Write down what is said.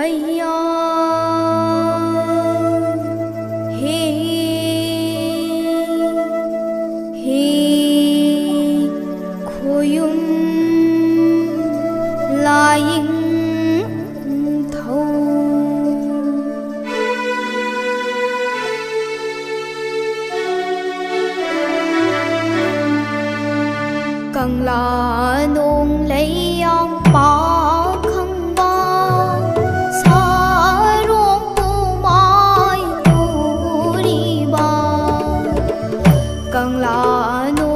Aya he he khoyum lying thâu cần là nôn lấy ông bỏ không bao xa ruộng tu mai tu đi bao cần là nôn